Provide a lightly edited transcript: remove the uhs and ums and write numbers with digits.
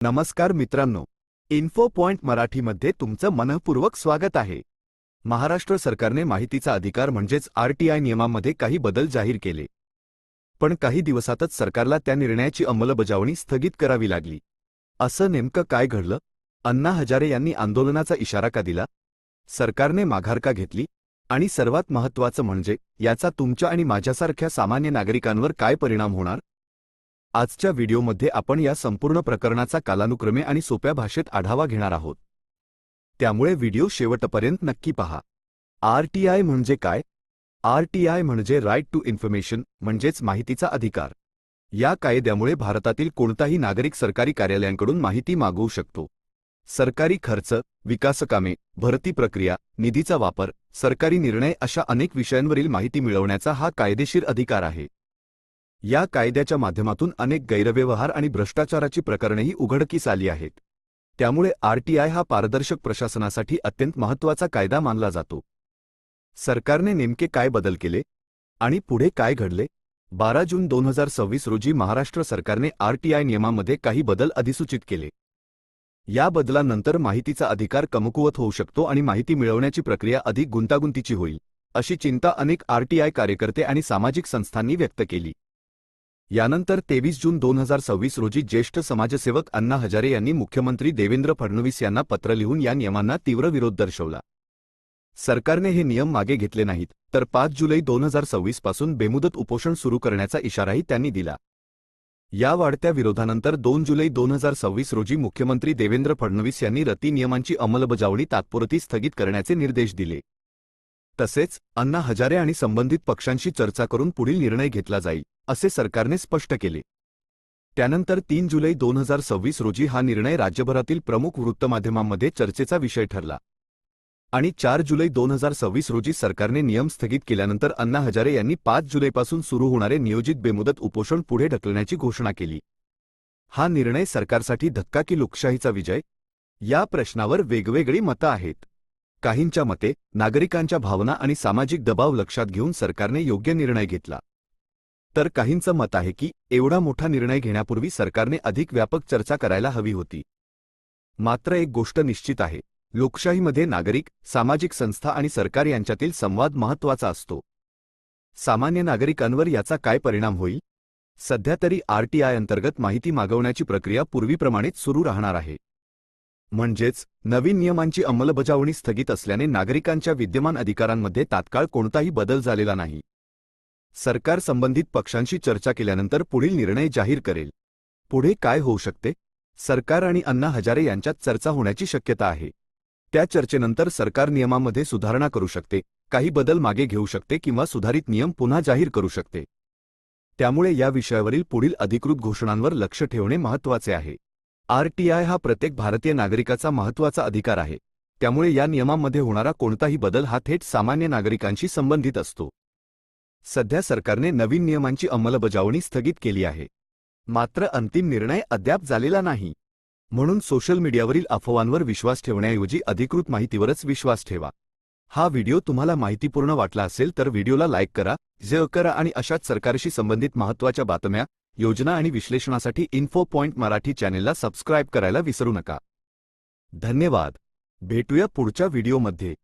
नमस्कार मित्रांनो, info point मराठीमध्ये तुमचं मनःपूर्वक स्वागत आहे। महाराष्ट्र सरकारने माहितीचा अधिकार म्हणजेच आरटीआय नियमामध्ये काही बदल जाहीर केले, पण काही दिवसातच सरकारला त्या निर्णयाची अंमलबजावणी स्थगित करावी लागली। असं नेमकं काय घडलं? अण्णा हजारे यांनी आंदोलनाचा इशारा का दिला? सरकारने माघार का घेतली? आणि सर्वात महत्त्वाचं म्हणजे याचा तुमच्या आणि माझ्यासारख्या सामान्य नागरिकांवर काय परिणाम होणार? आजच्या व्हिडिओमध्ये आपण या संपूर्ण प्रकरणाचा कालानुक्रमे आणि सोप्या भाषेत आढावा घेणार आहोत, त्यामुळे व्हिडिओ शेवटपर्यंत नक्की पहा। आरटीआय म्हणजे काय? आरटीआय म्हणजे राईट टू इन्फॉर्मेशन, म्हणजेच माहितीचा अधिकार। या कायद्यामुळे भारतातील कोणताही नागरिक सरकारी कार्यालयांकडून माहिती मागवू शकतो। सरकारी खर्च, विकासकामे, भरती प्रक्रिया, निधीचा वापर, सरकारी निर्णय अशा अनेक विषयांवरील माहिती मिळवण्याचा हा कायदेशीर अधिकार आहे। या कायद्याच्या माध्यमातून अनेक गैरव्यवहार आणि भ्रष्टाचाराची प्रकरणेही उघडकीस आली आहेत। त्यामुळे आरटीआय हा पारदर्शक प्रशासनासाठी अत्यंत महत्त्वाचा कायदा मानला जातो। सरकारने नेमके काय बदल केले आणि पुढे काय घडले? 12 जून 2026 रोजी महाराष्ट्र सरकारने आरटीआय नियमामध्ये काही बदल अधिसूचित केले। या बदलानंतर माहितीचा अधिकार कमकुवत होऊ शकतो आणि माहिती मिळवण्याची प्रक्रिया अधिक गुंतागुंतीची होईल, अशी चिंता अनेक आरटीआय कार्यकर्ते आणि सामाजिक संस्थांनी व्यक्त केली। यानंतर 23 जून 2026 रोजी ज्येष्ठ समाजसेवक अण्णा हजारे यांनी मुख्यमंत्री देवेंद्र फडणवीस यांना पत्र लिहून या नियमांना तीव्र विरोध दर्शवला। सरकारने हे नियम मागे घेतले नाहीत तर 5 जुलै 2026 पासून बेमुदत उपोषण सुरू करण्याचा इशाराही त्यांनी दिला। या वाढत्या विरोधानंतर 2 जुलै 2026 रोजी मुख्यमंत्री देवेंद्र फडणवीस यांनी रती नियमांची अंमलबजावणी तात्पुरती स्थगित करण्याचे निर्देश दिले। तसेच अण्णा हजारे आणि संबंधित पक्षांशी चर्चा करून पुढील निर्णय घेतला जाईल, असे सरकारने स्पष्ट केले। त्यानंतर 3 जुलै 2026 रोजी हा निर्णय राज्यभरातील प्रमुख वृत्तमाध्यमांमध्ये चर्चेचा विषय ठरला आणि 4 जुलै 2026 रोजी सरकारने नियम स्थगित केल्यानंतर अण्णा हजारे यांनी 5 जुलैपासून सुरू होणारे नियोजित बेमुदत उपोषण पुढे ढकलण्याची घोषणा केली। हा निर्णय सरकारसाठी धक्का की लोकशाहीचा विजय? या प्रश्नावर वेगवेगळी मतं आहेत। काहींच्या मते नागरिकांच्या भावना आणि सामाजिक दबाव लक्षात घेऊन सरकारने योग्य निर्णय घेतला, तर काहींचं मत आहे की एवढा मोठा निर्णय घेण्यापूर्वी सरकारने अधिक व्यापक चर्चा करायला हवी होती। मात्र एक गोष्ट निश्चित आहे, लोकशाहीमध्ये नागरिक, सामाजिक संस्था आणि सरकार यांच्यातील संवाद महत्त्वाचा असतो। सामान्य नागरिकांवर याचा काय परिणाम होईल? सध्या तरी आरटीआय अंतर्गत माहिती मागवण्याची प्रक्रिया पूर्वीप्रमाणेच सुरू राहणार आहे। म्हणजेच नवीन नियमांची अंमलबजावणी स्थगित असल्याने नागरिकांच्या विद्यमान अधिकारांमध्ये तात्काळ कोणताही बदल झालेला नाही। सरकार संबंधित पक्षांशी चर्चा केल्यानंतर पुढील निर्णय जाहीर करेल। पुढे काय होऊ शकते? सरकार आणि अण्णा हजारे यांच्यात चर्चा होण्याची शक्यता आहे। त्या चर्चेनंतर सरकार नियमांमध्ये सुधारणा करू शकते, काही बदल मागे घेऊ शकते किंवा सुधारित नियम पुन्हा जाहीर करू शकते। त्यामुळे या विषयावरील पुढील अधिकृत घोषणांवर लक्ष ठेवणे महत्त्वाचे आहे। आरटीआय हा प्रत्येक भारतीय नागरिकाचा महत्त्वाचा अधिकार आहे, त्यामुळे या नियमांमध्ये होणारा कोणताही बदल हा थेट सामान्य नागरिकांशी संबंधित असतो। सध्या सरकारने नवीन नियमांची अंमलबजावणी स्थगित केली आहे, मात्र अंतिम निर्णय अद्याप झालेला नाही। म्हणून सोशल मीडियावरील अफवांवर विश्वास ठेवण्याऐवजी अधिकृत माहितीवरच विश्वास ठेवा। हा व्हिडिओ तुम्हाला माहितीपूर्ण वाटला असेल तर व्हिडिओला लाईक करा, शेअर करा आणि अशाच सरकारशी संबंधित महत्त्वाच्या बातम्या, योजना आणि विश्लेषणासाठी इन्फो पॉइंट मराठी चॅनेलला सबस्क्राईब करायला विसरू नका। धन्यवाद। भेटूया पुढच्या व्हिडिओमध्ये।